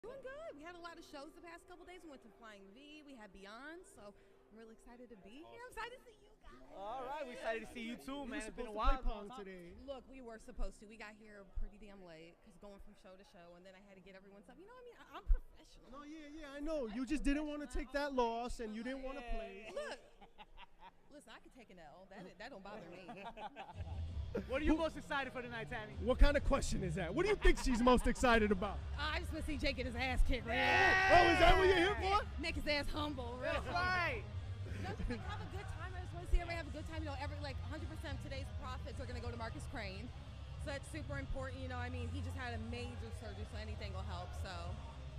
Doing good. We had a lot of shows the past couple days. We went to Flying V. We had Beyond. So I'm really excited to be here. I'm excited to see you guys. All right, we excited to see you too, man. It's been a Play while. pong today. Look, we were supposed to. We got here pretty damn late because going from show to show, and then I had to get everyone stuff. You know what I mean? I'm professional. No, yeah, I know. You just didn't want to take that loss, and you didn't want to play. Look, listen, I could take an L. That don't bother me. What are you most excited for tonight, Tammy? What kind of question is that? What do you think she's most excited about? I just want to see Jake get his ass kicked. Right? Oh, is that what you're here for? Make his ass humble. Real That's humble. right. No, just like have a good time. I just want to see everybody have a good time. You know, 100% of today's profits are going to go to Marcus Crane. So that's super important. You know, I mean, he just had a major surgery, so anything will help. So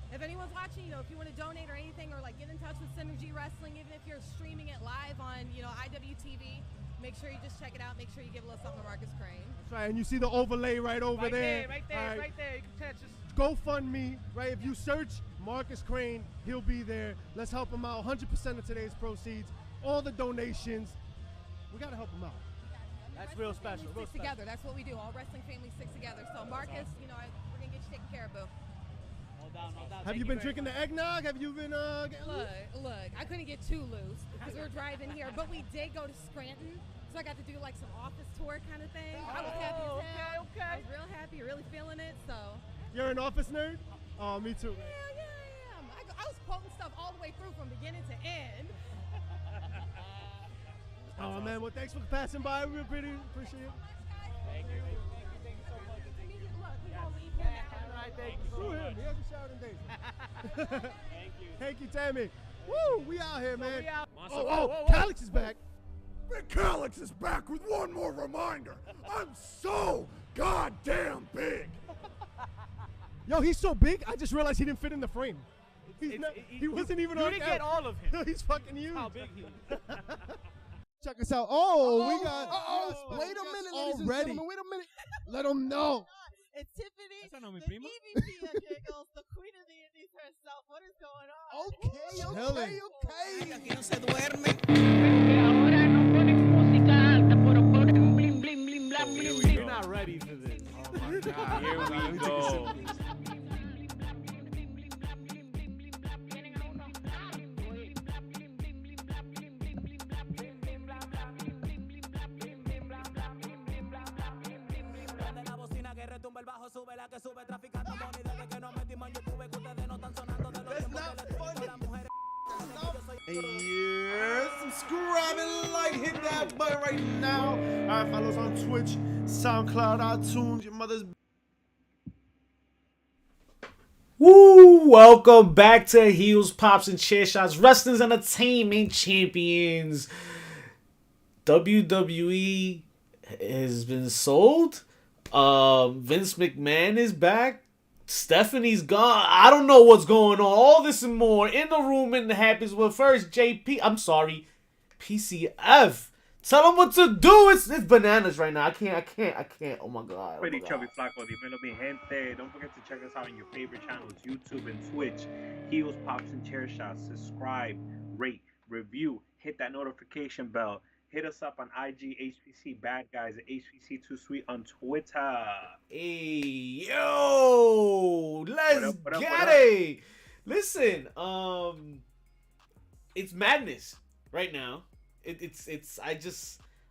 if anyone's watching, you know, if you want to donate or anything, or like get in touch with Synergy Wrestling, even if you're streaming it live on, you know, IWTV, make sure you just check it out. Make sure you give a little something to Marcus Crane. That's right, and you see the overlay right over there. Right All there. You can touch us. GoFundMe, right? If you search Marcus Crane, he'll be there. Let's help him out. 100% of today's proceeds, all the donations. We got to help him out. That's real special. Real Stick special. together. That's what we do. All wrestling families stick together. So Marcus, you know, we're gonna get you taken care of, boo. No doubt. Have you been drinking the eggnog? Have you been getting loose? Look, I couldn't get too loose because we were driving here, but we did go to Scranton, so I got to do like some office tour kind of thing. I was happy as hell. Okay. I was real happy, really feeling it. So You're an office nerd? Oh, me too. yeah, I am. I was quoting stuff all the way through from beginning to end. Oh man, well thanks for passing by. We appreciate it. Thank you so much. Look, we gonna leave here now. All right, thank you Screw so him. much. He has a shouting days. Thank you. Thank you, Tammy. Woo, we out here, man. we out. Oh, Calix is back. Big Calix is back with one more reminder. I'm so goddamn big. Yo, he's so big, I just realized he didn't fit in the frame. He wasn't even you on didn't camera. get all of him. He's fucking huge. How big he is. Check us out. Oh, we got. Wait a minute, ladies and already. gentlemen. Wait a minute. Let them know. It's Tiffany, Esa no es mi the prima. EVP of Giggles, the queen of the indies herself. What is going on? Chilling. Aquí no se duerme. Ahora no ponen música alta, pero ponen blim blim blim blam blim blim. You're not ready for this. Oh my God, here we go. Yes, subscribe and like, hit that button right now. All right, follow us on Twitch, SoundCloud, iTunes, your mother's. Woo! Welcome back to Heels, Pops, and Chair Shots, Wrestling's Entertainment Champions. WWE has been sold. Vince McMahon is back. Stephanie's gone. I don't know what's going on. All this and more in the room in the happens with first PCF. Tell them what to do. It's bananas right now. I can't. Oh my God. Pretty chubby flaco, dímelo mi gente. Don't forget to check us out on your favorite channels, YouTube and Twitch. Heels, Pops, and Chair Shots. Subscribe, rate, review, hit that notification bell. Hit us up on IG, HPC Bad Guys, and HPC Too Sweet on Twitter. Hey, yo, let's What up? get it. Listen, it's madness right now.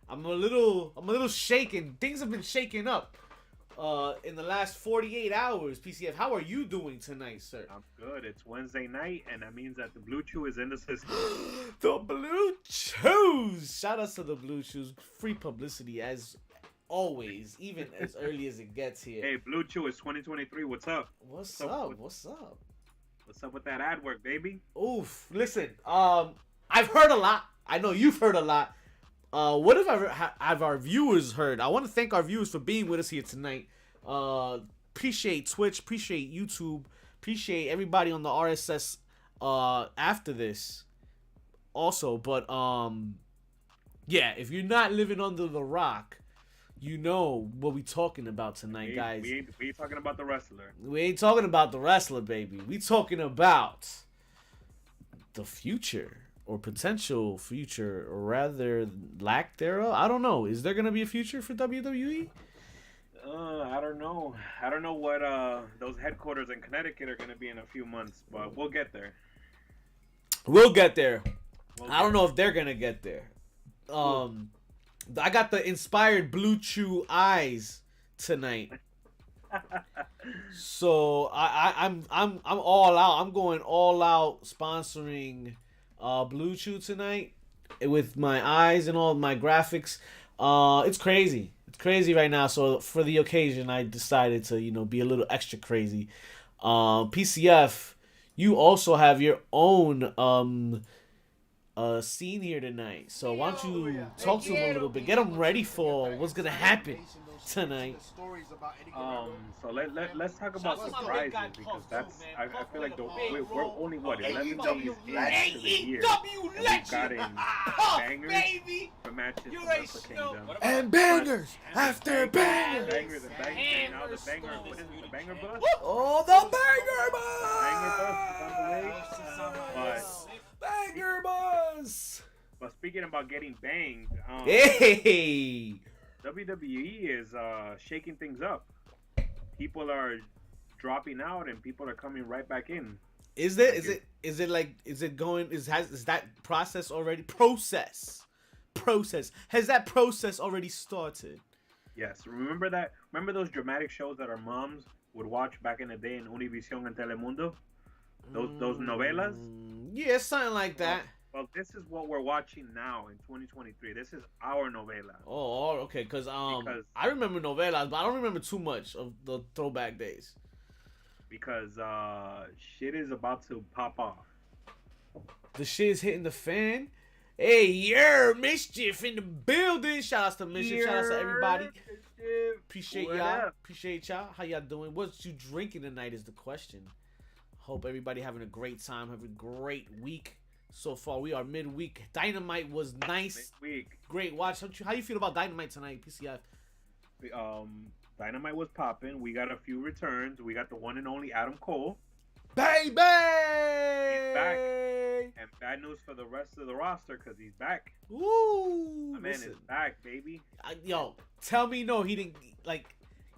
I'm a little shaken. Things have been shaken up in the last 48 hours. PCF, how are you doing tonight, sir? I'm good. It's Wednesday night, and that means that the Blue Chew is in the system. The Blue Chews. Shout out to the Blue Chews. Free publicity as always, even as early as it gets here. Hey, Blue Chew, it's 2023. What's up? What's up up? with- What's up? What's up with that ad work, baby? Oof. Listen, I've heard a lot. I know you've heard a lot. What have our viewers heard? I want to thank our viewers for being with us here tonight. Appreciate Twitch, appreciate YouTube, appreciate everybody on the RSS after this. Also, but yeah, if you're not living under the rock, you know what we talking about tonight, guys. We ain't talking about the wrestler. We ain't talking about the wrestler, baby. We talking about the future. Or potential future, or rather lack thereof. I don't know. Is there gonna be a future for WWE? I don't know. I don't know what those headquarters in Connecticut are gonna be in a few months, but we'll get there. We'll get there. We'll I don't get know if they're gonna get there. I got the inspired Blue Chew eyes tonight. So I'm all out. I'm going all out sponsoring Blue Chew tonight with my eyes and all my graphics. It's crazy. It's crazy right now. So for the occasion, I decided to be a little extra crazy. PCF, you also have your own scene here tonight. So why don't you talk to them a little bit, get them ready for what's gonna happen tonight. So let's talk about surprises because that's I feel like we're only 11 days into the year and we've gotten bangers for matches from Wrestle Kingdom And bangers after bangers. bangers and bangers. Now the banger, what is it? The banger bus? Oh, the Banger bus is on the way. banger buzz. But speaking about getting banged, Hey. WWE is shaking things up. People are dropping out and people are coming right back in. Is that process already has that process already started? Yes. Remember those dramatic shows that our moms would watch back in the day in Univision and Telemundo? Those novelas? Yeah, something like that. Well, this is what we're watching now in 2023. This is our novela. Oh, okay. Because I remember novelas, but I don't remember too much of the throwback days. Because shit is about to pop off. The shit is hitting the fan. Hey, yeah, Mischief in the building. Shout outs to Mischief. Shout outs to everybody. Appreciate What y'all. up? Appreciate y'all. How y'all doing? What you drinking tonight is the question. Hope everybody having a great time, having a great week. So far, we are midweek. Dynamite was nice. Midweek. Great watch. How you feel about Dynamite tonight, PCF? Dynamite was popping. We got a few returns. We got the one and only Adam Cole. Baby! He's back. And bad news for the rest of the roster because he's back. Ooh! My man Listen, is back, baby. yo, tell me no, he didn't,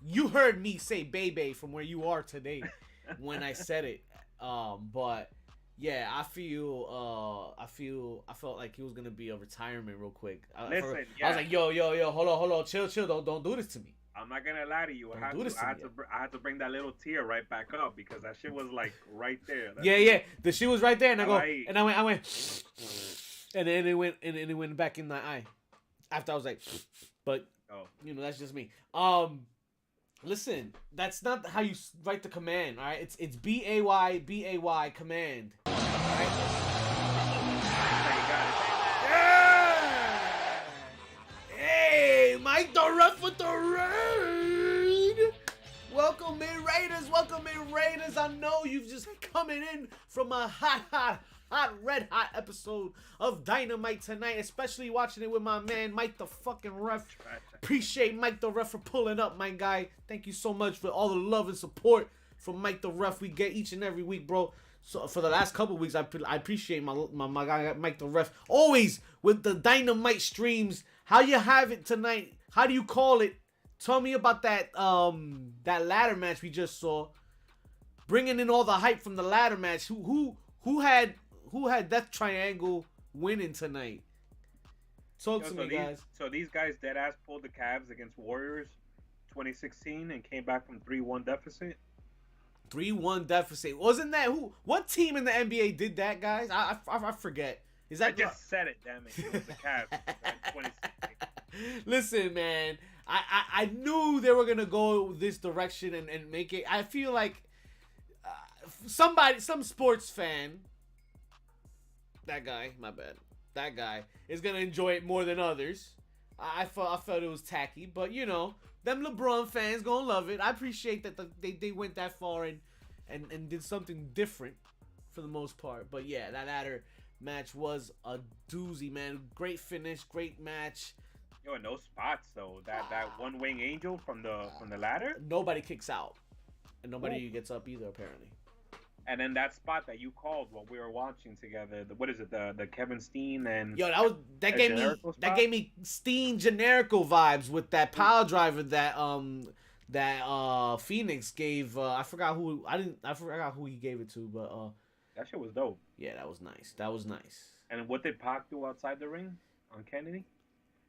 you heard me say baby from where you are today when I said it. But... yeah, I felt like he was gonna be a retirement real quick. I was like, yo, hold on, chill, don't do this to me. I'm not gonna lie to you. I had to bring that little tear right back up because that shit was like right there. Yeah, the shit was right there, and I Right. went, and then it went back in my eye. After I was like, but that's just me. Listen, that's not how you write the command, all right? It's BAY command. All right? Yeah! Hey, Mike the Ref with the raid. Welcome in, Raiders. I know you've just coming in from a hot, red hot episode of Dynamite tonight, especially watching it with my man Mike the fucking Ref. Appreciate Mike the Ref for pulling up, my guy. Thank you so much for all the love and support from Mike the Ref we get each and every week, bro. So for the last couple of weeks, I appreciate my guy Mike the Ref always with the Dynamite streams. How you have it tonight? How do you call it? Tell me about that ladder match we just saw. Bringing in all the hype from the ladder match. Who had Death Triangle winning tonight? Talk to me, guys. So these guys dead ass pulled the Cavs against Warriors 2016 and came back from 3-1 deficit. 3-1 deficit. Wasn't that what team in the NBA did that, guys? I forget. Is that I just said it, damn it. It was the Cavs. 2016. Listen, man. I knew they were gonna go this direction and make it. I feel like some sports fan. That guy, my bad. That guy is gonna enjoy it more than others. I felt it was tacky, but them LeBron fans gonna love it. I appreciate that they went that far and did something different for the most part. But yeah, that ladder match was a doozy, man. Great finish, great match. Yo, no spots though. That one wing angel from the ladder. Nobody kicks out, and nobody gets up either apparently. And then that spot that you called while we were watching together, what is it, the Kevin Steen and that gave me Steen Generico vibes with that pile driver that that Phoenix gave. I forgot who he gave it to, but That shit was dope. yeah, that was nice. That was nice. And what did Pac do outside the ring on Kennedy?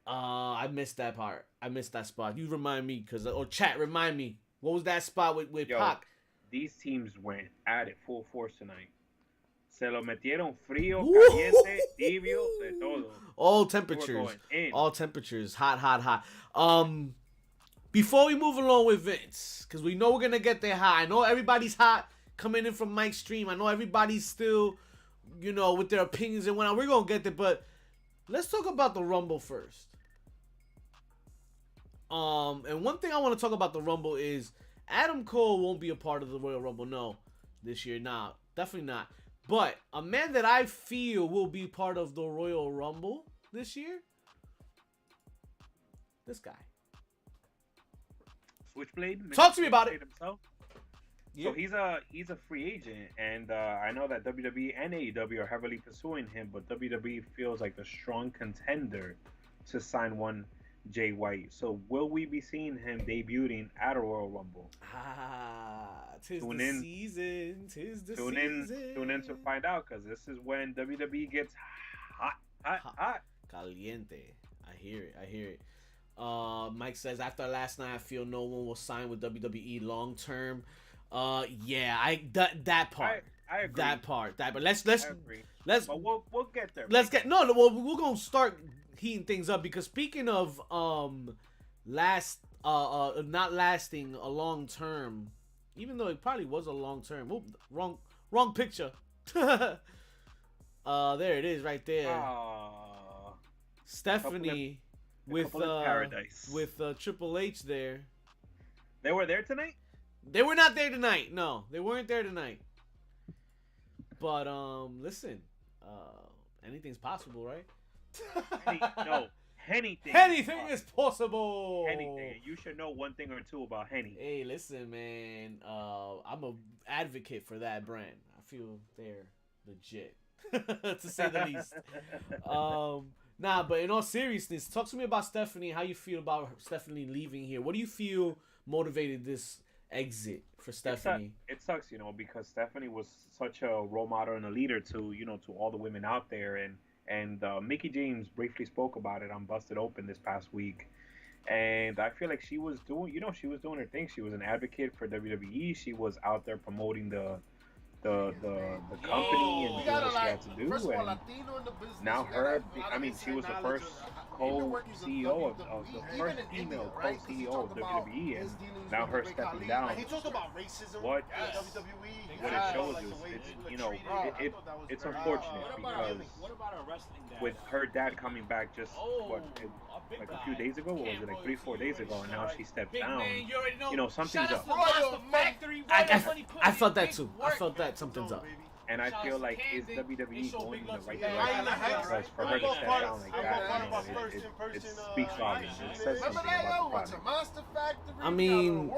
I missed that part. I missed that spot. You remind me, chat, remind me. What was that spot with Yo, Pac? These teams went at it full force tonight. Se lo metieron frío, Woo! caliente, tibio, de todo. All They were temperatures. going in. All temperatures. Hot, hot, hot. Before we move along with Vince, because we know we're gonna get there hot. I know everybody's hot coming in from Mike's stream. I know everybody's still, with their opinions and whatnot. We're gonna get there, but let's talk about the Rumble first. And one thing I want to talk about the Rumble is Adam Cole won't be a part of the Royal Rumble. No, this year, nah, definitely not. But a man that I feel will be part of the Royal Rumble this year, this guy. Switchblade. Talk to me about it. Himself. Yeah. So he's a free agent, and I know that WWE and AEW are heavily pursuing him, but WWE feels like a strong contender to sign one Jay White. So will we be seeing him debuting at a Royal Rumble? Tis Tune the in. season. Tis the Tune season. in to find out, because this is when WWE gets hot. Caliente. I hear it. Mike says, after last night, I feel no one will sign with WWE long term. Yeah, that part. I agree. That part. But let's I agree. but we'll get there. let's get well, we're gonna start heating things up, because speaking of not lasting a long term, even though it probably was a long term. Wrong picture. There it is right there. Stephanie with paradise. with Triple H there. They were there tonight? They were not there tonight. No, they weren't there tonight. But listen, anything's possible, right? Anything. Anything is possible. Anything. You should know one thing or two about Henny. Hey, listen, man. I'm a advocate for that brand. I feel they're legit, to say the least. Nah, but in all seriousness, talk to me about Stephanie. How you feel about Stephanie leaving here? What do you feel motivated this exit for Stephanie? It sucks, because Stephanie was such a role model and a leader to all the women out there, and Mickey James briefly spoke about it on Busted Open this past week, and I feel like she was doing her thing. She was an advocate for WWE. She was out there promoting the company and doing what she had to do. And now she was the first co-CEO of the first female co-CEO of WWE, and now her stepping down. What it shows is it's unfortunate, because with her dad coming back just like a few days ago, what was it, like 3-4 days ago, and now she stepped down. Something's up. I felt that too. I felt that something's up. And I feel like, is WWE going in the right direction? Because for her to step down like that, it speaks volumes. It says something about the product. I mean,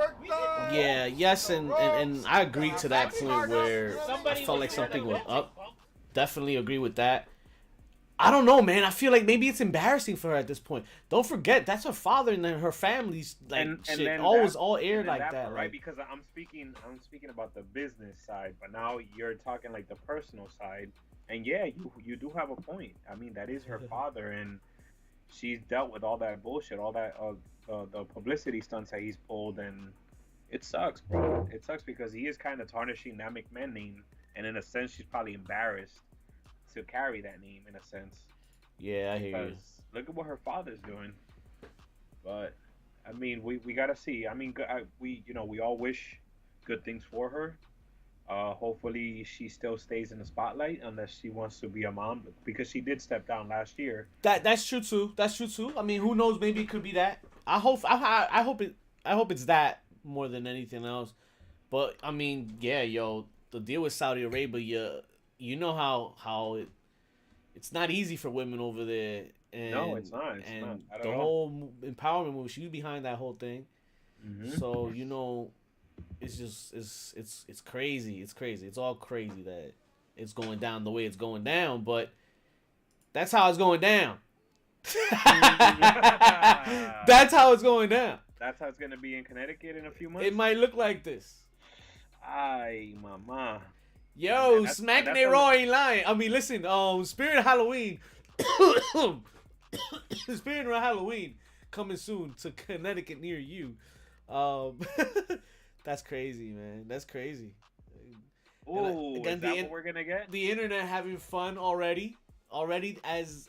yeah, yes, and I agree to that point where I felt like something was up. Definitely agree with that. I don't know, man. I feel like maybe it's embarrassing for her at this point. Don't forget, that's her father and her family's shit. All aired like that, right? Because I'm speaking about the business side, but now you're talking like the personal side. And yeah, you do have a point. I mean, that is her father, and she's dealt with all that bullshit, all that the publicity stunts that he's pulled, and it sucks, bro. It sucks because he is kind of tarnishing that McMahon name, and in a sense, she's probably embarrassed to carry that name, in a sense. Yeah, I hear you. Look at what her father's doing. But I mean, we gotta see. I mean, we all wish good things for her. Hopefully, she still stays in the spotlight, unless she wants to be a mom, because she did step down last year. That's true too. I mean, who knows? Maybe it could be that. I hope it's that more than anything else. But I mean, yeah, the deal with Saudi Arabia, you know how it's not easy for women over there. And, no, it's not. It's and not. the whole empowerment movement, she's behind that whole thing. Mm-hmm. So it's just it's crazy. It's crazy. It's all crazy that it's going down the way it's going down. But that's how it's going down. That's how it's going down. That's how it's gonna be in Connecticut in a few months. It might look like this. Ay, mama. Yo, That's- smacking that's it a- raw ain't lying. I mean, listen, Spirit Halloween. Spirit of Halloween coming soon to Connecticut near you. That's crazy, man. That's crazy. Ooh, again, is that what we're gonna get? The internet having fun already as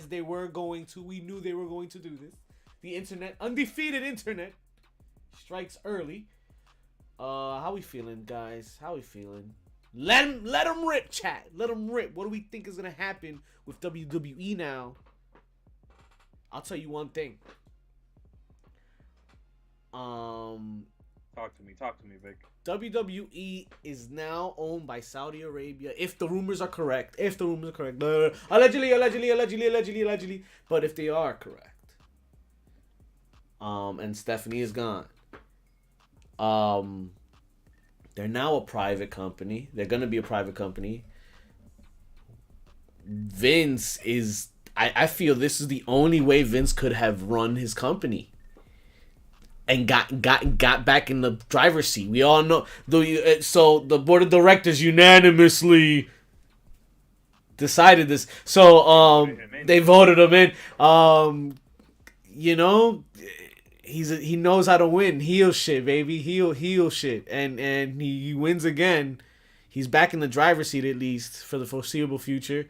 they were going to. We knew they were going to do this. The internet, undefeated internet, strikes early. How we feeling, guys? How we feeling? Let them rip, chat. Let them rip. What do we think is gonna happen with WWE now? I'll tell you one thing. Talk to me, Vic. WWE is now owned by Saudi Arabia. If the rumors are correct. Allegedly. But if they are correct. And Stephanie is gone. They're now a private company. They're going to be a private company. Vince is... I feel this is the only way Vince could have run his company. And got back in the driver's seat. We all know. So the board of directors unanimously decided this. So they voted him in. You know, he knows how to win. Heel shit, baby. Heel shit. And he wins again. He's back in the driver's seat at least for the foreseeable future.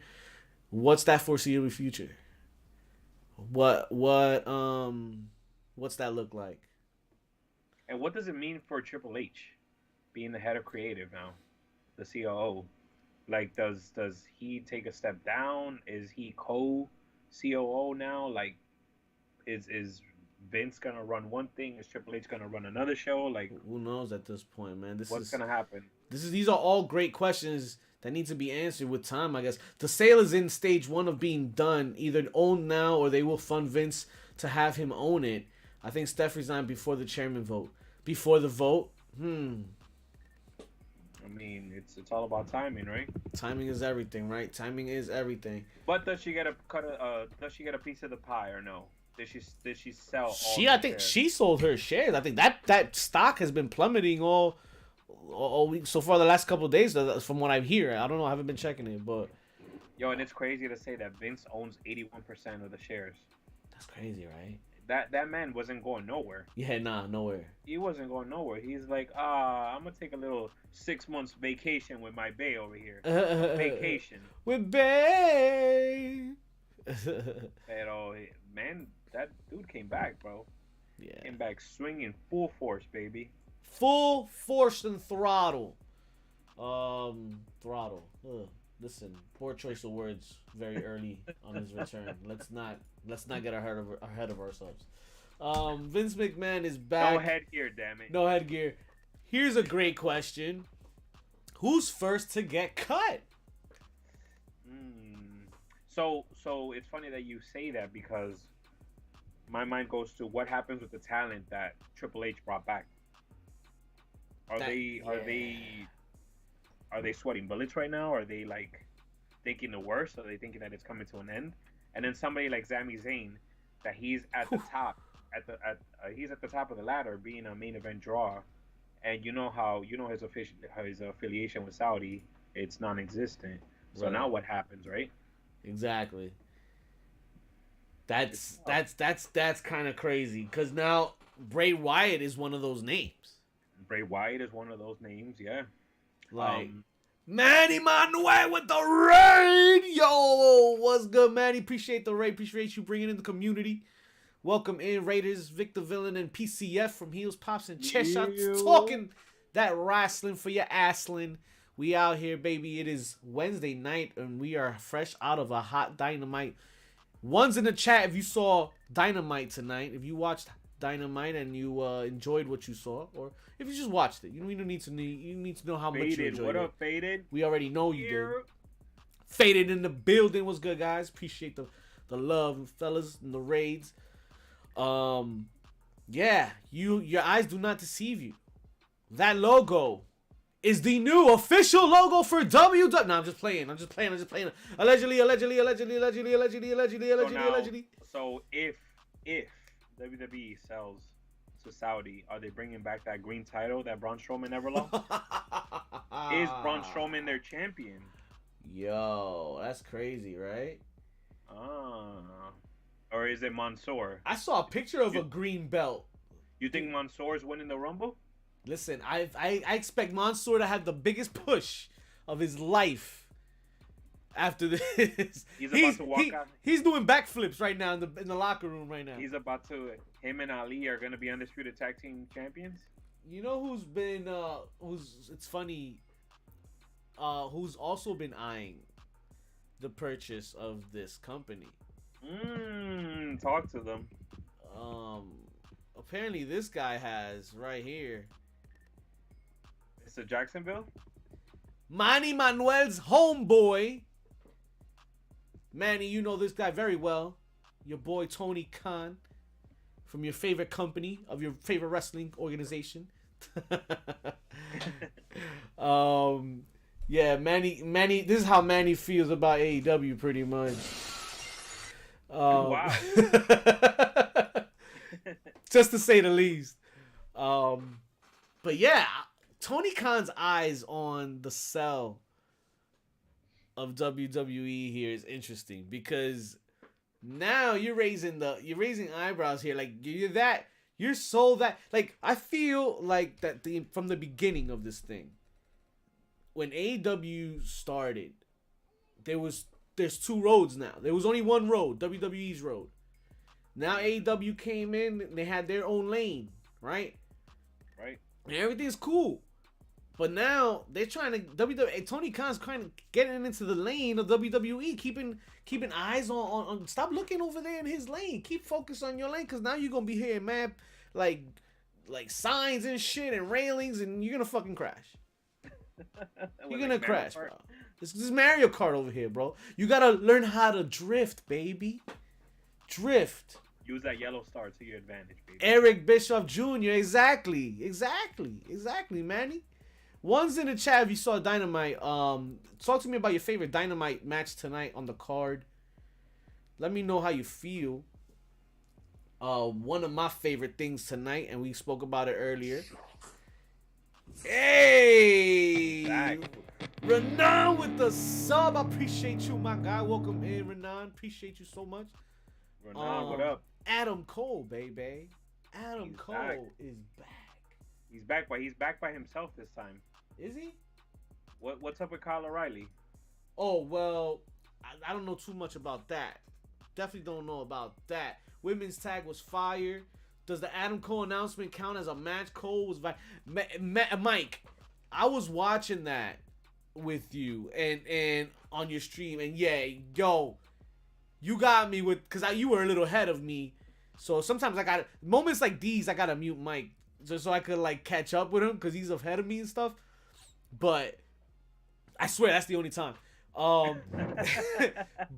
What's that foreseeable future? What's that look like? And what does it mean for Triple H being the head of creative now, the COO? Like, does he take a step down? Is he co-COO now? Like, is Vince gonna run one thing? Is Triple H gonna run another show? Like, who knows at this point, man? What's gonna happen? These are all great questions that need to be answered with time, I guess. The sale is in stage 1 of being done, either owned now or they will fund Vince to have him own it. I think Steph resigned before the chairman vote. Before the vote, I mean, it's all about timing, right? Timing is everything, right? Timing is everything. But does she get a does she get a piece of the pie or no? Did she sell? I think she sold her shares. I think that stock has been plummeting all week so far. The last couple of days, from what I hear. I don't know. I haven't been checking it, but yo, and it's crazy to say that Vince owns 81% of the shares. That's crazy, right? That man wasn't going nowhere. Yeah, nowhere. He wasn't going nowhere. He's like, I'm gonna take a little 6 months vacation with my bae over here. Vacation with bae. Pero man, that dude came back, bro. Yeah, came back swinging full force, baby. Full force and throttle. Throttle. Listen, poor choice of words very early on his return. Let's not get ahead of ourselves. Vince McMahon is back. No headgear, damn it. No headgear. Here's a great question. Who's first to get cut? So it's funny that you say that because my mind goes to what happens with the talent that Triple H brought back. Are they sweating bullets right now? Are they like thinking the worst? Are they thinking that it's coming to an end? And then somebody like Sami Zayn, that he's at the top, he's at the top of the ladder, being a main event draw, and his affiliation with Saudi, it's non-existent. So Right. now what happens, right? Exactly. That's kind of crazy because now Bray Wyatt is one of those names. Bray Wyatt is one of those names, yeah. Like Manny Manuel with the raid. Yo, what's good, Manny? Appreciate the raid. Appreciate you bringing in the community. Welcome in, Raiders, Victor Villain, and PCF from Heels, Pops, and Chest Shots. Talking that wrestling for your assling. We out here, baby. It is Wednesday night, and we are fresh out of a hot Dynamite. One's in the chat if you saw Dynamite tonight. If you watched Dynamite and you enjoyed what you saw, or if you just watched it, you don't need to know how much you enjoyed What it. up, Faded? We already know you did. Faded in the building. What's good, guys? Appreciate the love, fellas, and the raids. Yeah, your eyes do not deceive you. That logo is the new official logo for WWE. No, I'm just playing. Allegedly. So if WWE sells to Saudi, are they bringing back that green title that Braun Strowman never lost? Is Braun Strowman their champion? Yo, that's crazy, right? Or is it Mansoor? I saw a picture of a green belt. You think Mansoor's winning the Rumble? Listen, I expect Mansoor to have the biggest push of his life after this. He's about to walk out. He's doing backflips right now in the locker room right now. He's about to. Him and Ali are gonna be undisputed tag team champions. You know who's been it's funny. Who's also been eyeing the purchase of this company? Talk to them. Apparently this guy has right here. It's a Jacksonville. Manny Manuel's homeboy. Manny, you know this guy very well. Your boy Tony Khan from your favorite company of your favorite wrestling organization. Yeah, Manny. This is how Manny feels about AEW, pretty much. Wow. Just to say the least. But yeah, Tony Khan's eyes on the sell of WWE here is interesting because now you're raising eyebrows here. Like you're so that like I feel like that from the beginning of this thing, when AEW started, there's two roads now. There was only one road, WWE's road. Now AEW came in and they had their own lane, right? Right. And everything's cool. But now they're trying to Tony Khan's kind of getting into the lane of WWE, keeping eyes on stop looking over there in his lane. Keep focused on your lane, because now you're gonna be hearing mad like signs and shit and railings, and you're gonna fucking crash. You're gonna crash, bro. This is Mario Kart over here, bro. You gotta learn how to drift, baby. Drift. Use that yellow star to your advantage, baby. Eric Bischoff Jr. Exactly, Manny. One's in the chat if you saw Dynamite. Talk to me about your favorite Dynamite match tonight on the card. Let me know how you feel. One of my favorite things tonight, and we spoke about it earlier. Hey! Renan with the sub. I appreciate you, my guy. Welcome in, Renan. Appreciate you so much. Renan, what up? Adam Cole, baby. Adam Cole back. is back. He's back, but he's back by himself this time. Is he? What's up with Kyle O'Reilly? Oh, well, I don't know too much about that. Definitely don't know about that. Women's tag was fire. Does the Adam Cole announcement count as a match? Cole was Mike, I was watching that with you and on your stream, and yeah, yo, you got me with, because you were a little ahead of me. So sometimes I got moments like these, I gotta mute Mike just so I could like catch up with him because he's ahead of me and stuff. But I swear that's the only time.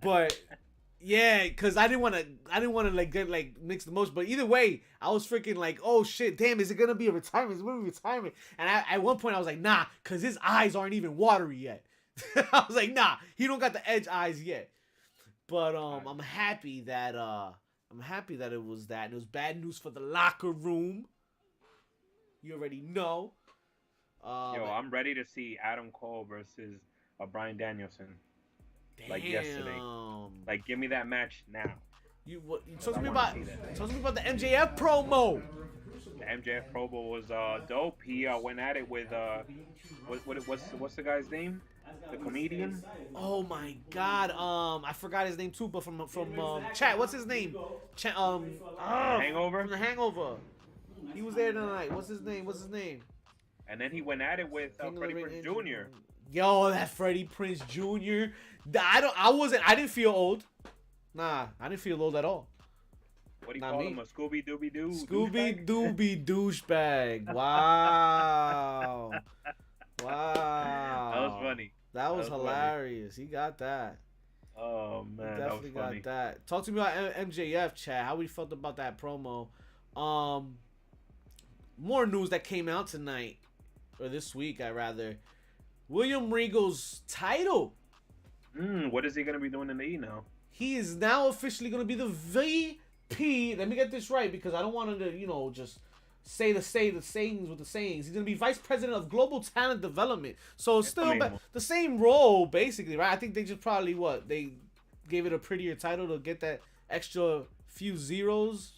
But yeah, because I didn't want to like get like mix the most. But either way, I was freaking like, oh shit, damn, is it gonna be a retirement? Is it gonna be retirement? And at one point I was like, nah, because his eyes aren't even watery yet. I was like, nah, he don't got the edge eyes yet. But I'm happy that it was that. And it was bad news for the locker room. You already know. I'm ready to see Adam Cole versus Bryan Danielson. Damn. Like yesterday. Like, give me that match now. You talk to me about the MJF promo. The MJF promo was dope. He went at it with what's the guy's name? The comedian. Oh my God. I forgot his name too. But from chat, what's his name? Hangover. From the Hangover. He was there tonight. What's his name? And then he went at it with Freddie Prinze Jr. Yo, that Freddie Prinze Jr. I didn't feel old. Nah, I didn't feel old at all. What do you call him? A Scooby Dooby Doo? Scooby Dooby douchebag. Wow. Wow. That was funny. That was hilarious. Funny. He got that. Oh man, he definitely that was funny. got that. Talk to me about MJF, chat. How we felt about that promo. More news that came out tonight, or this week, rather. William Regal's title. What is he gonna be doing in the E now? He is now officially gonna be the VP. Let me get this right because I don't want him to, just say the sayings with the sayings. He's gonna be vice president of global talent development. So it's still the same role basically, right? I think they just probably they gave it a prettier title to get that extra few zeros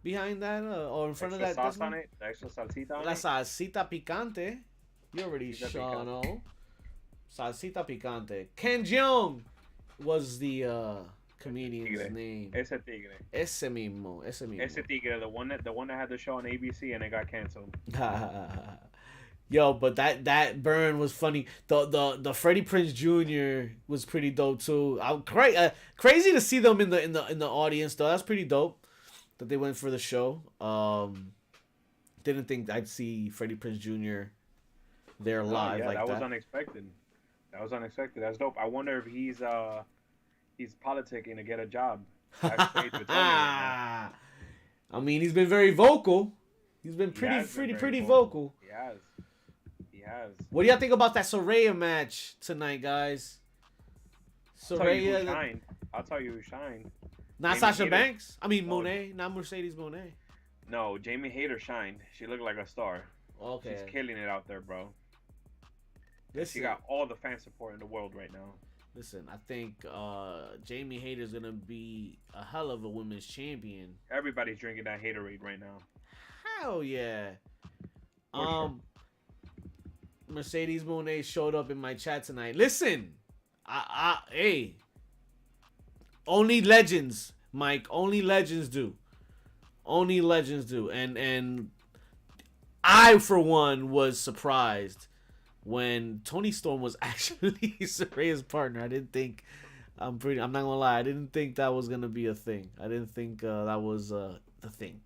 behind that or in front extra of that. Sauce on it, the extra salsita on La it. salsita picante. You already know. Salsita picante. Ken Jeong was the comedian's name. Ese tigre. Ese mismo. Ese tigre, the one that had the show on ABC and it got canceled. Yo, but that burn was funny. The Freddie Prinze Jr. was pretty dope too. I'm crazy to see them in the audience though. That's pretty dope that they went for the show. Didn't think I'd see Freddie Prinze Jr. there live like that. That was unexpected. That's dope. I wonder if he's politicking to get a job. I mean, he's been very vocal. He's been pretty vocal. He has. What do y'all think about that Soraya match tonight, guys? Soraya. I'll tell you who shined. Not Jamie Sasha Hayter. Banks? I mean, Mone. Not Mercedes Mone. No, Jamie Hayter shined. She looked like a star. Okay. She's killing it out there, bro. Listen, She got all the fan support in the world right now. Listen, I think Jamie Hayter's going to be a hell of a women's champion. Everybody's drinking that Haterade right now. Hell yeah. Sure. Mercedes Monet showed up in my chat tonight. Listen, hey, only legends, Mike. Only legends do. Only legends do. And I, for one, was surprised when Tony Storm was actually Soraya's partner. I didn't think. I'm not gonna lie. I didn't think that was gonna be a thing. I didn't think that was the thing.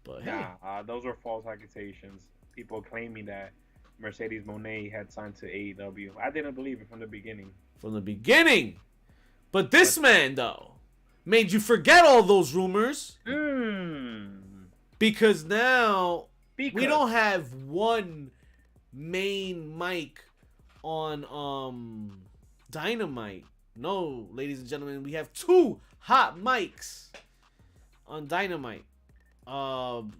But hey, those were false accusations. People claiming that Mercedes Moné had signed to AEW. I didn't believe it from the beginning. But this man, though, made you forget all those rumors. Because now we don't have one main mic on Dynamite. No, ladies and gentlemen, we have two hot mics on Dynamite.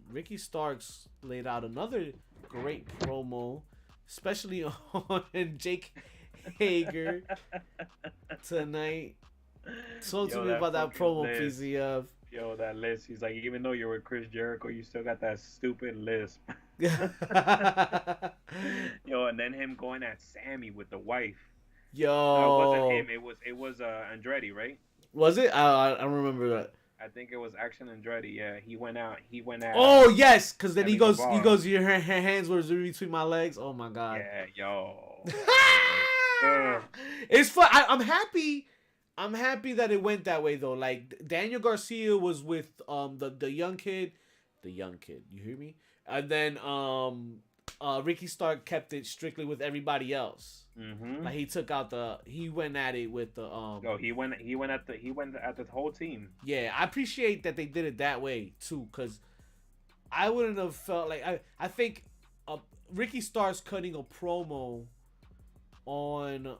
Ricky Starks laid out another great promo, especially on Jake Hager tonight. Talk to me about that promo, PZF. Yo, that list. He's like, even though you're with Chris Jericho, you still got that stupid lisp. Yo, and then him going at Sammy with the wife. Yo, it wasn't him. It was Andretti, right? Was it? I don't remember that. I think it was Action Andretti. Yeah, he went at. Oh yes, because then he goes. Guevara. Your hands were between my legs. Oh my god. Yeah, yo. It's fun. I'm happy. I'm happy that it went that way though. Like Daniel Garcia was with the young kid. You hear me? And then Ricky Stark kept it strictly with everybody else. Mm-hmm. Like he went at it with the he went at the whole team. Yeah, I appreciate that they did it that way too, cause I wouldn't have felt like I think Ricky Starks cutting a promo on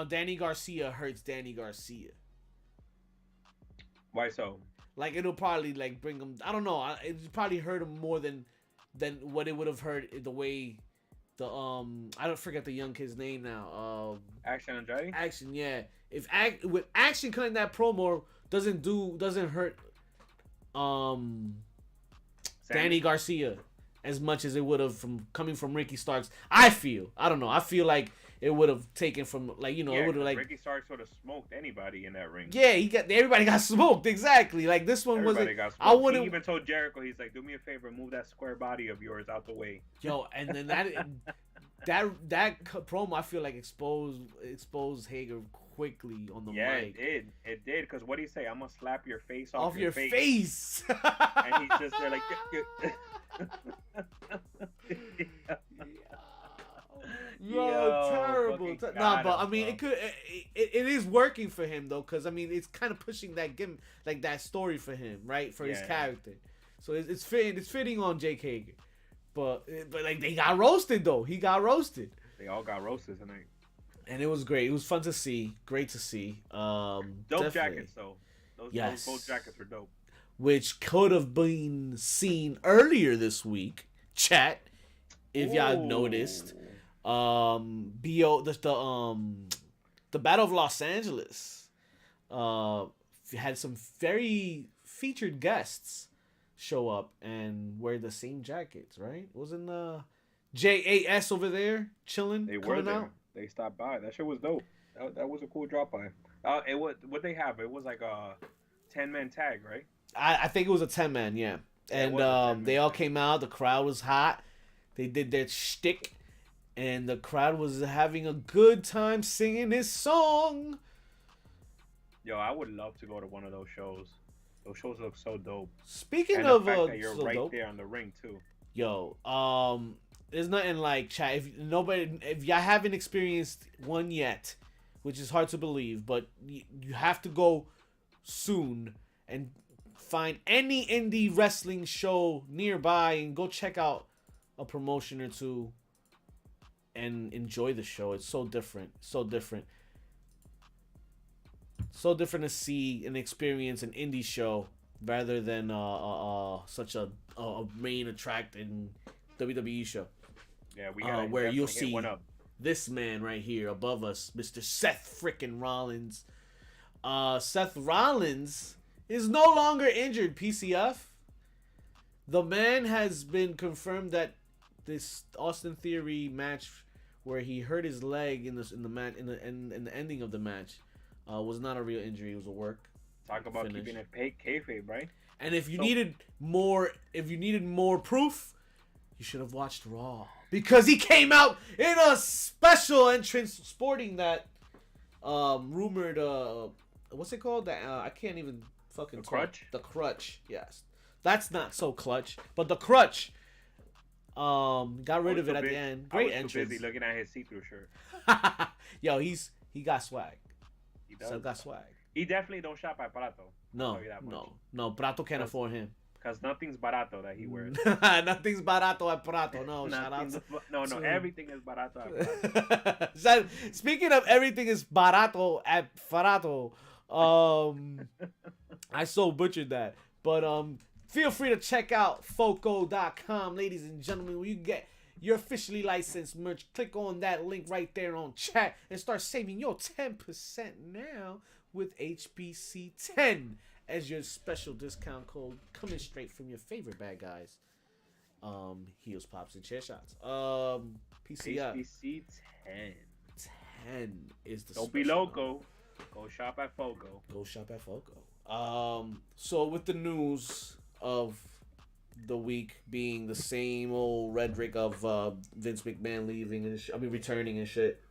Danny Garcia hurts Danny Garcia. Why so? Like it'll probably like bring him. I don't know. It probably hurt him more than what it would have hurt the way the I don't forget the young kid's name now. Action Andretti. Action, yeah. If with Action cutting that promo doesn't hurt Danny Garcia as much as it would have from coming from Ricky Starks. I don't know. I feel like it would have taken from it would have Ricky Starks would have smoked anybody in that ring. Yeah, everybody got smoked exactly. Like this one wasn't. I wouldn't. He even told Jericho, he's like, "Do me a favor, move that square body of yours out the way." Yo, and then that promo I feel like exposed Hager quickly on the mic. Yeah, it did. Because what did he say? I'm gonna slap your face off your face. And he's just there like. Yo, terrible. But I mean, it is working for him though, because I mean, it's kind of pushing that that story for him, right, for his character. So it's fitting on Jake Hager, but like they got roasted though. He got roasted. They all got roasted tonight, and it was great. It was fun to see. Great to see. Dope definitely. Jackets though. Those gold jackets were dope. which could have been seen earlier this week. Chat, if y'all noticed, the Battle of Los Angeles had some very featured guests show up and wear the same jackets, right? Wasn't JAS over there chilling? They were there. They stopped by. That shit was dope. That was a cool drop by. It was what they have. It was like a 10-man tag, right? I think it was a 10-man, yeah. And they all came out. The crowd was hot. They did their shtick, and the crowd was having a good time singing his song. Yo, I would love to go to one of those shows. Those shows look so dope. Speaking and of the fact that you're so right dope, there on the ring too. Yo, there's nothing like chat. If y'all haven't experienced one yet, which is hard to believe, but you have to go soon and find any indie wrestling show nearby and go check out a promotion or two and enjoy the show. It's so different. So different to see and experience an indie show rather than such a main attracting WWE show. Yeah, we got where you'll see this man right here above us, Mr. Seth frickin' Rollins. Seth Rollins is no longer injured, PCF. The man has been confirmed that this Austin Theory match where he hurt his leg in the ending of the match was not a real injury. It was a work. Talk about finish. Keeping it kayfabe, right? And if you needed more proof, you should have watched Raw, because he came out in a special entrance sporting that rumored what's it called? That I can't even fucking crutch. The crutch, yes. That's not so clutch, but the crutch. Got rid of it at the end. Great entrance. Too busy looking at his see-through shirt. Yo, he got swag. He does. So got swag. He definitely don't shop at Prato. No. Prato can't afford him. Because nothing's barato that he wears. Nothing's barato at Prato. No, shout out. No, everything is barato at Prato. Speaking of everything is barato at Prato, I so butchered that. But feel free to check out Foco.com, ladies and gentlemen, where you get your officially licensed merch. Click on that link right there on chat and start saving your 10% now with HBC10 as your special discount code, coming straight from your favorite bad guys. Heels, pops, and chair shots. PCF. HBC 10. 10 is the Don't be loco. Go shop at Foco. So with the news of the week being the same old rhetoric of Vince McMahon leaving and returning and shit.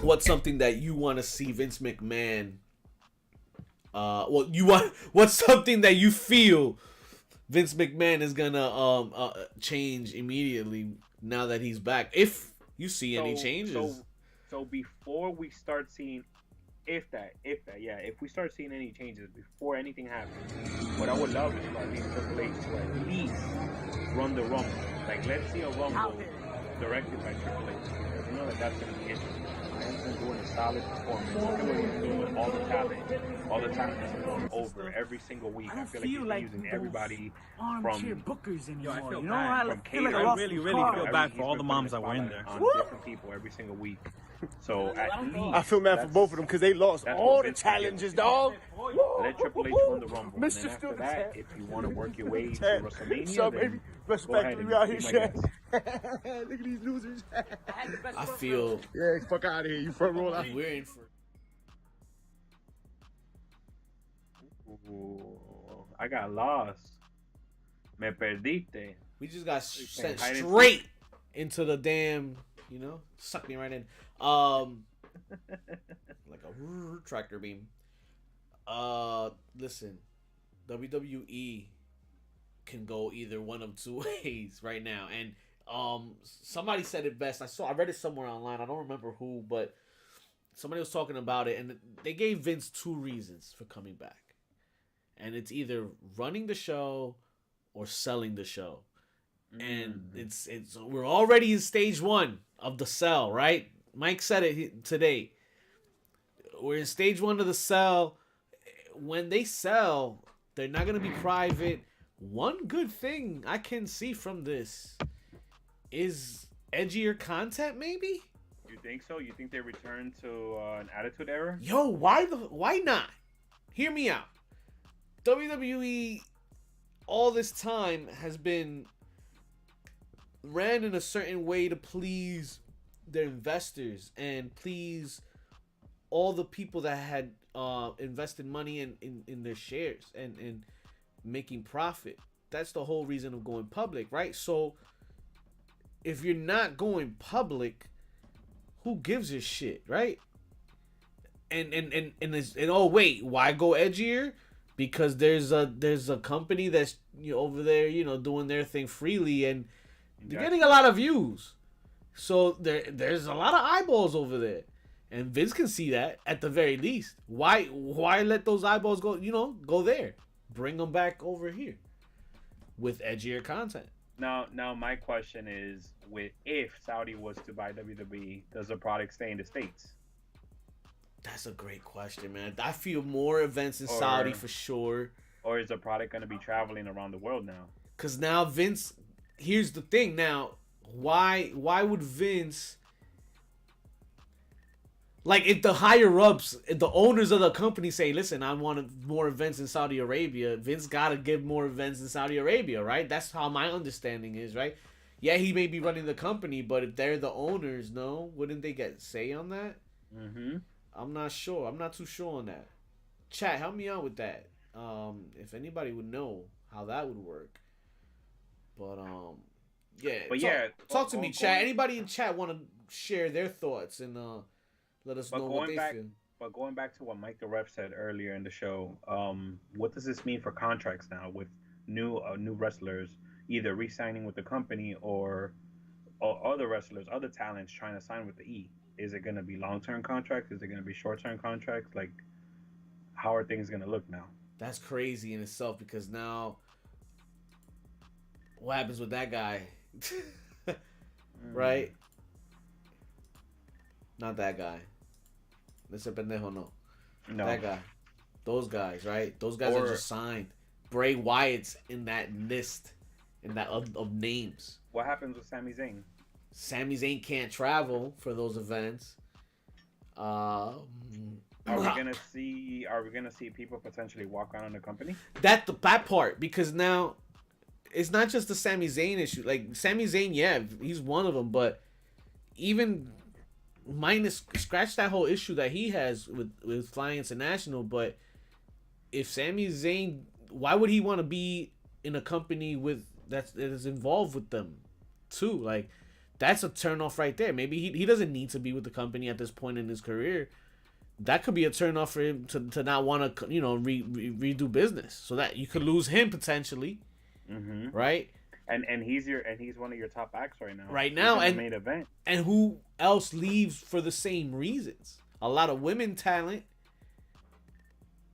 What's something that you want to see Vince McMahon? What's something that you feel Vince McMahon is gonna change immediately now that he's back? If you see any changes. So before we start seeing, if we start seeing any changes before anything happens, what I would love is for at least Triple H to at least run the Rumble. Like, let's see a Rumble directed by Triple H, because you know that's gonna be interesting. He's been doing a solid performance. Look at what he's doing with all the talent that's going over every single week. I feel like he's been using everybody from bookers anymore. I feel you know, bad. I really feel bad for all the moms that were in there. On different people every single week. So at least I feel bad for both of them because they lost all the challenges, dog. Let Triple H run the Rumble. And then after that, if you want to work your way to WrestleMania, then respectfully, we out here, Shaq. Look at these losers. I feel. Yeah, fuck out of here. You front row. We're in for. Ooh, I got lost. Me perdiste. We just got sent straight into the damn, sucked me right in. Like a tractor beam. Listen, WWE can go either one of two ways right now, and somebody said it best. I read it somewhere online. I don't remember who, but somebody was talking about it, and they gave Vince two reasons for coming back, and it's either running the show or selling the show. And it's we're already in stage one of the sell, right? Mike said it today. We're in stage one of the sell. when they sell, they're not gonna be private. One good thing I can see from this is edgier content, maybe. You think so? You think they return to an attitude era? Yo, why not? Hear me out. WWE all this time has been ran in a certain way to please their investors and please all the people that had invested money in their shares and making profit. That's the whole reason of going public, right? So if you're not going public, who gives a shit, right? And oh wait, why go edgier? Because there's a company that's over there, doing their thing freely, and they're getting a lot of views. So there's a lot of eyeballs over there, and Vince can see that at the very least. Why let those eyeballs go? Go there, bring them back over here with edgier content. Now my question is, if Saudi was to buy WWE, does the product stay in the States? That's a great question, man. I feel more events in Saudi for sure. Or is the product going to be traveling around the world now? Because now Vince, here's the thing. Now, why would Vince, like, if the higher ups, if the owners of the company say, listen, I want more events in Saudi Arabia, Vince got to give more events in Saudi Arabia, right? That's how my understanding is, right? Yeah, he may be running the company, but if they're the owners, no, wouldn't they get say on that? Mm-hmm. I'm not sure. I'm not too sure on that. Chat, help me out with that. If anybody would know how that would work. But yeah. But talk to me, chat. Anybody in chat want to share their thoughts and let us know what they feel. But going back to what Mike the Ref said earlier in the show, what does this mean for contracts now with new wrestlers either re-signing with the company or other wrestlers, other talents trying to sign with the E? Is it going to be long-term contracts? Is it going to be short-term contracts? Like, how are things going to look now? That's crazy in itself, because now what happens with that guy? Right? Not that guy. Ese pendejo, no. That guy. Those guys, right? Those guys are just signed. Bray Wyatt's in that list, in that of names. What happens with Sami Zayn? Sami Zayn can't travel for those events. Are we gonna see people potentially walk out on the company? That part, because now it's not just the Sami Zayn issue. Like, Sami Zayn, yeah, he's one of them, but even scratch that whole issue that he has with Fly International. But if Sami Zayn, why would he want to be in a company that is involved with them too? Like, that's a turnoff right there. Maybe he doesn't need to be with the company at this point in his career. That could be a turnoff for him to not want to, redo business, so that you could lose him potentially, right? And he's one of your top acts right now. Right now, and main event. And who else leaves for the same reasons? A lot of women talent.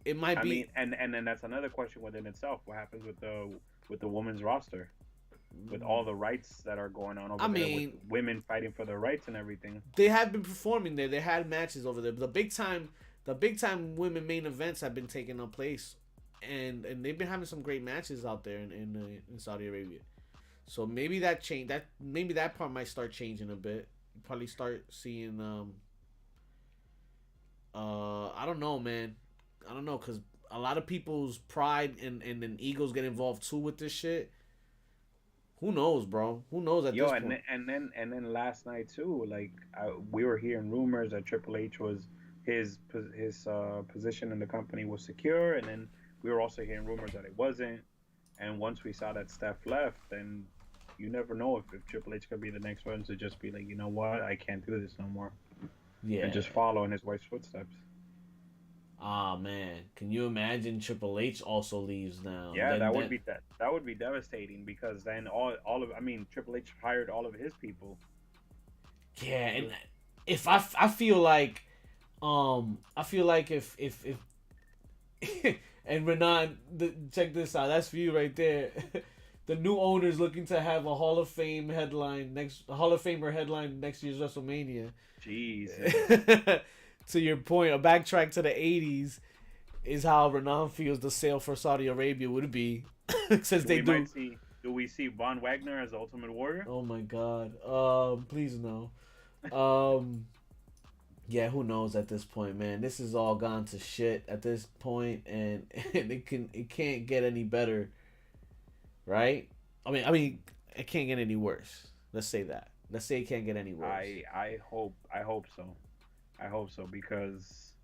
It might be. I mean, and then that's another question within itself. What happens with the women's roster? With all the rights that are going on over there, with women fighting for their rights and everything. They have been performing there. They had matches over there. The big time women main events have been taking place, and they've been having some great matches out there in Saudi Arabia. So maybe that part might start changing a bit. You probably start seeing I don't know, man. I don't know, because a lot of people's pride and egos get involved too with this shit. Who knows, bro? Who knows at this point? And then last night too, like we were hearing rumors that Triple H was his position in the company was secure, and then we were also hearing rumors that it wasn't. And once we saw that Steph left, then you never know if Triple H could be the next one to just be like, you know what, I can't do this no more. Yeah. And just follow in his wife's footsteps. Ah, man, can you imagine Triple H also leaves now? Yeah, that would be devastating, because then Triple H hired all of his people. Yeah, and if I feel like if and Renan, check this out. That's for you right there. The new owners looking to have a Hall of Famer headline next year's WrestleMania. Jesus. To your point, a backtrack to the 80s. is how Renan feels the sale for Saudi Arabia would be, since they do. Do we see Von Wagner as Ultimate Warrior? Oh my God. Please no. Yeah, who knows at this point, man? This has all gone to shit at this point, and it can't get any better, right? I mean, it can't get any worse. Let's say that. Let's say it can't get any worse. I hope so. I hope so, because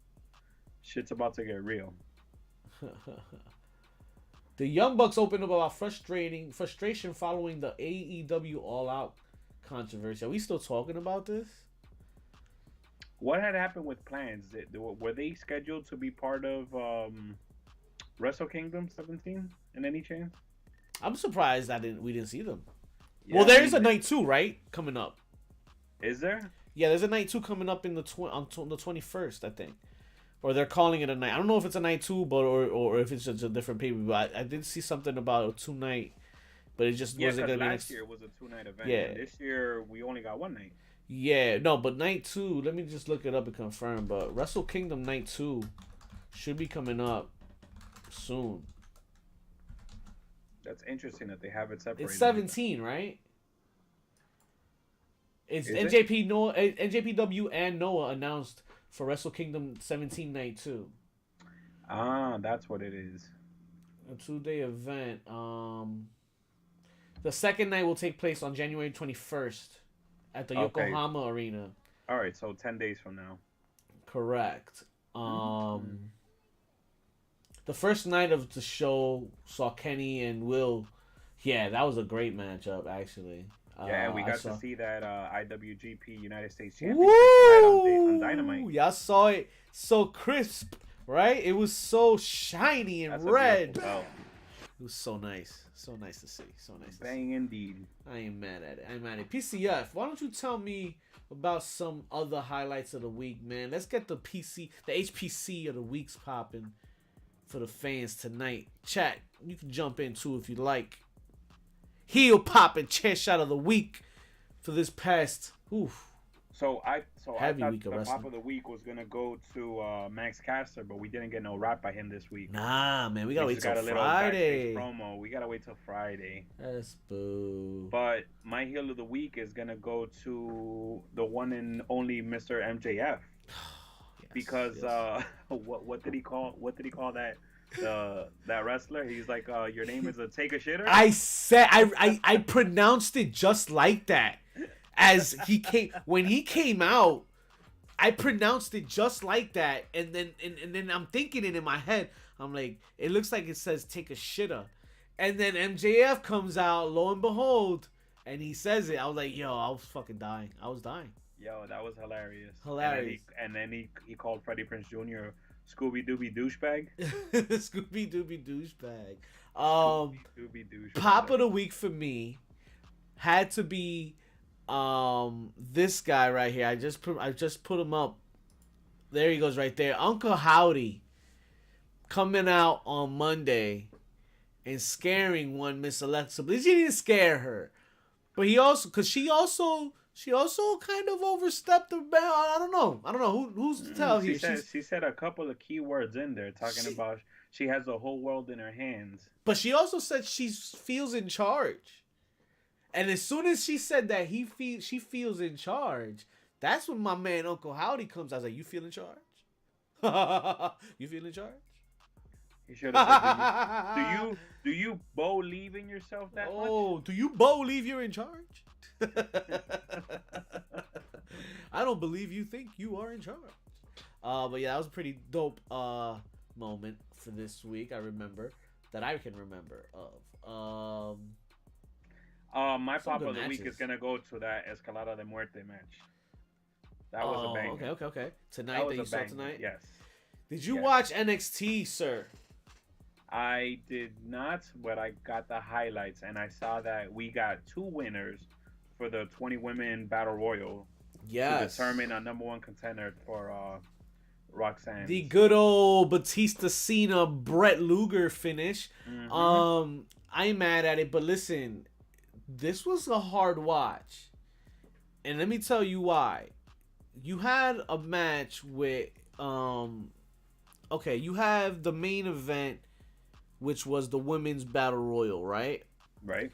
shit's about to get real. The Young Bucks opened up about frustration following the AEW All Out controversy. Are we still talking about this? What had happened with plans? Were they scheduled to be part of Wrestle Kingdom 17 in any chance? I'm surprised we didn't see them. Yeah, Well, there is a night 2, right? Coming up. Is there? Yeah, there's a night 2 coming up on the 21st, I think. Or they're calling it a night. I don't know if it's a night 2, but or if it's just a different pay-per-view. But I did see something about a 2-night, but it just wasn't gonna be last year was a 2-night event. Yeah. And this year we only got 1 night. Yeah, no, but night 2. Let me just look it up and confirm. But Wrestle Kingdom night 2 should be coming up soon. That's interesting that they have it separated. It's 17, right? It's Is NJPW and Noah announced for Wrestle Kingdom 17 night 2. Ah, that's what it is. A 2-day event. The second night will take place on January 21st at the Yokohama Arena. All right, so 10 days from now. Correct. The first night of the show saw Kenny and Will. Yeah, that was a great matchup, actually. Yeah, we got to see that IWGP United States Championship Woo! on Dynamite. Y'all saw it so crisp, right? It was so shiny and red. It was so nice. So nice to see. So nice to Bang see. indeed. I ain't mad at it. I'm mad at it. PCF, why don't you tell me about some other highlights of the week, man? Let's get the HPC of the week's popping for the fans tonight. Chat, you can jump in too if you like. Heel popping chair shot of the week for this past So I heavy thought week of the wrestling. pop of the week was gonna go to Max Caster, but we didn't get no rap by him this week. Nah, man, we gotta wait just till got a little Friday. backstage promo. We gotta wait till Friday. That's boo. But my heel of the week is gonna go to the one and only Mr. MJF. Because what did he call that that wrestler? He's like, your name is a take a shitter. I said I pronounced it just like that. As when he came out, I pronounced it just like that, and then I'm thinking it in my head. I'm like, it looks like it says take a shitter, and then MJF comes out, lo and behold, and he says it. I was like, yo, I was fucking dying. I was dying. Yo, that was hilarious. Hilarious. And then he called Freddie Prinze Jr. Scooby Dooby douchebag. Scooby Dooby douchebag. Scooby douchebag. Pop of the week for me had to be this guy right here. I just put him up. There he goes right there. Uncle Howdy coming out on Monday and scaring one Miss Alexa Bliss. He didn't scare her, but she also kind of overstepped the bound. I don't know who's to tell here. She said a couple of key words in there talking about she has the whole world in her hands. But she also said she feels in charge. And as soon as she said that she feels in charge, that's when my man Uncle Howdy comes. I was like, you feel in charge? You feel in charge? He should have said, do you believe in yourself that much? Oh, do you believe you're in charge? I don't believe you think you are in charge. But yeah, that was a pretty dope moment for this week. I can remember of. My pop of the week is gonna go to that Escalada de Muerte match. That was a bang. Okay. Tonight that you saw tonight. Yes. Did you watch NXT, sir? I did not, but I got the highlights and I saw that we got 2 winners for the 20 women battle royal. Yes. To determine a #1 contender for Roxanne. The good old Batista Cena Brett Luger finish. Mm-hmm. I ain't mad at it, but listen, this was a hard watch. And let me tell you why. You had a match with okay, you have the main event, which was the women's battle royal, right? Right.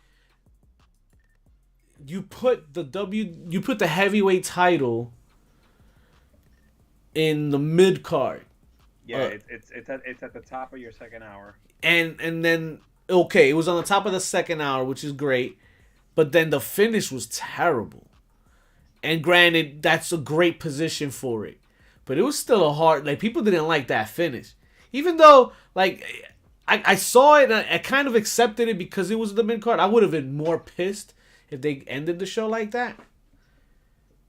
You put the heavyweight title in the mid card. Yeah, it's at the top of your second hour. And then okay, it was on the top of the second hour, which is great, but then the finish was terrible. And granted, that's a great position for it, but it was still a hard. Like, people didn't like that finish, even though like I saw it and I kind of accepted it because it was the mid card. I would have been more pissed if they ended the show like that.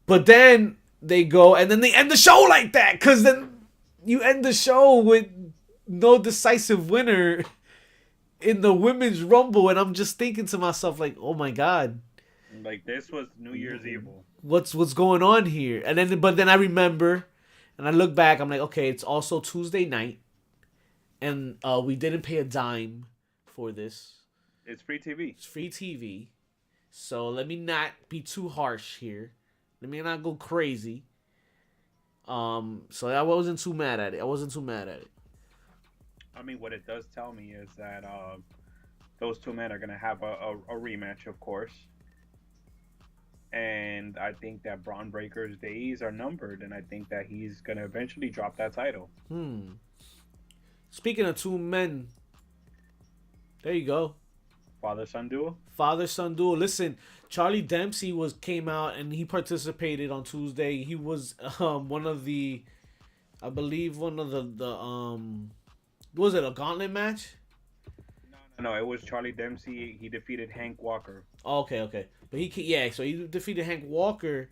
But then they go and then they end the show like that, because then you end the show with no decisive winner in the women's rumble, and I'm just thinking to myself like, oh my god, like this was New Year's Evil. What's going on here? And then but then I remember, and I look back, I'm like, okay, it's also Tuesday night, and we didn't pay a dime for this. It's free TV. It's free TV, so let me not be too harsh here. Let me not go crazy. So I wasn't too mad at it. I mean, what it does tell me is that those two men are gonna have a rematch, of course. And I think that Braun Breaker's days are numbered, and I think that he's gonna eventually drop that title. Speaking of two men, there you go. Father-son duo. Father-son duo. Listen, Charlie Dempsey came out and he participated on Tuesday. He was one of the was it a gauntlet match? No, it was Charlie Dempsey. He defeated Hank Walker. Oh, okay. But so he defeated Hank Walker,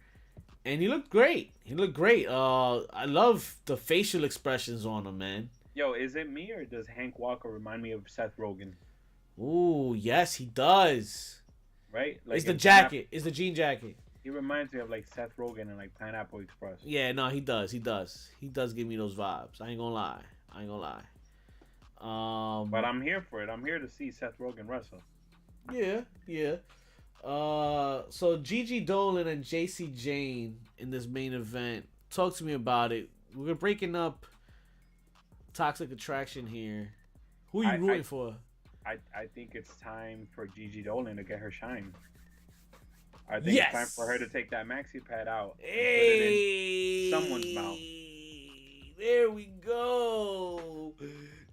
and he looked great. I love the facial expressions on him, man. Yo, is it me or does Hank Walker remind me of Seth Rogen? Ooh, yes, he does. Right? Like, it's the jacket. It's the jean jacket. He reminds me of like Seth Rogen and like Pineapple Express. Yeah, no, he does. He does give me those vibes. I ain't gonna lie. But I'm here for it. I'm here to see Seth Rogen wrestle. Yeah. So Gigi Dolan and JC Jane in this main event. Talk to me about it. We're breaking up Toxic Attraction here. Who are you rooting for? I think it's time for Gigi Dolan to get her shine. I think it's time for her to take that maxi pad out and put it in someone's mouth. There we go.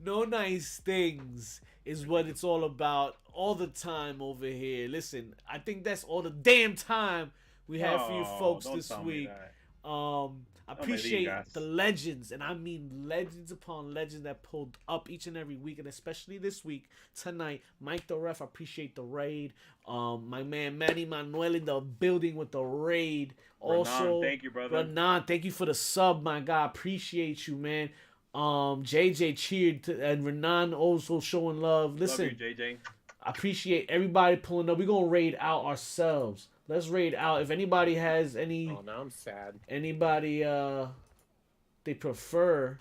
No nice things is what it's all about all the time over here. Listen, I think that's all the damn time we have for you folks this week. I appreciate the legends, and I mean legends upon legends that pulled up each and every week, and especially this week, tonight. Mike the Ref, I appreciate the raid. My man Manny Manuel in the building with the raid. Also, Renan, thank you, brother. Renan, thank you for the sub, my guy. Appreciate you, man. JJ cheered, and Renan also showing love. Listen, love you, JJ. I appreciate everybody pulling up. We're gonna raid out ourselves. Let's raid out. If anybody has any... Oh, now I'm sad. Anybody they prefer,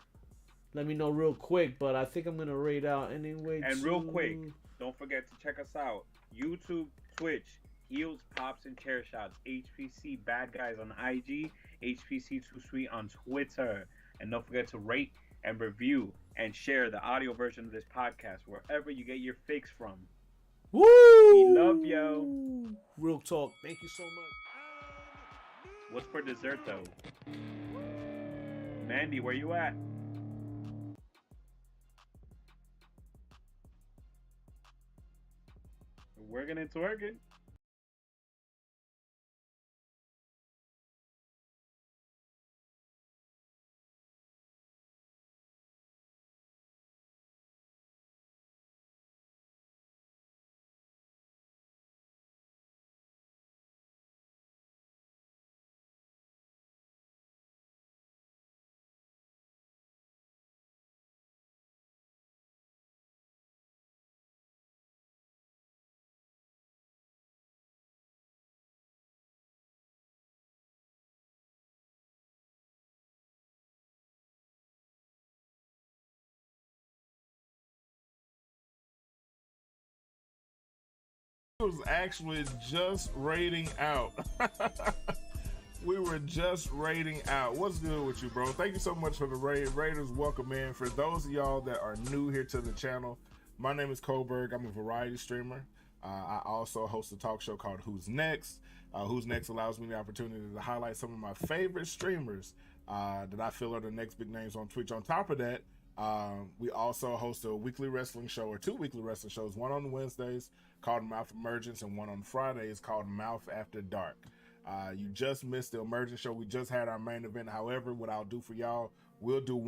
let me know real quick. But I think I'm going to raid out anyway. And real quick, don't forget to check us out. YouTube, Twitch, Heels, Pops, and Chair Shots. HPC Bad Guys on IG. HPC Too Sweet on Twitter. And don't forget to rate and review and share the audio version of this podcast wherever you get your fix from. Woo! We love yo. Real talk. Thank you so much. What's for dessert though? Mandy, where you at? Working and twerking. was actually just raiding out. We were were just raiding out. What's good with you, bro? Thank you so much for the raid. Raiders, welcome in. For those of y'all that are new here to the channel, my name is Koberg. I'm a variety streamer. I also host a talk show called Who's Next. Who's Next allows me the opportunity to highlight some of my favorite streamers that I feel are the next big names on Twitch. On top of that, we also host a weekly wrestling show, or 2 weekly wrestling shows, one on Wednesdays called Mouth Emergence and one on Fridays called Mouth After Dark. You just missed the Emergence show. We just had our main event. However, what I'll do for y'all, we'll do one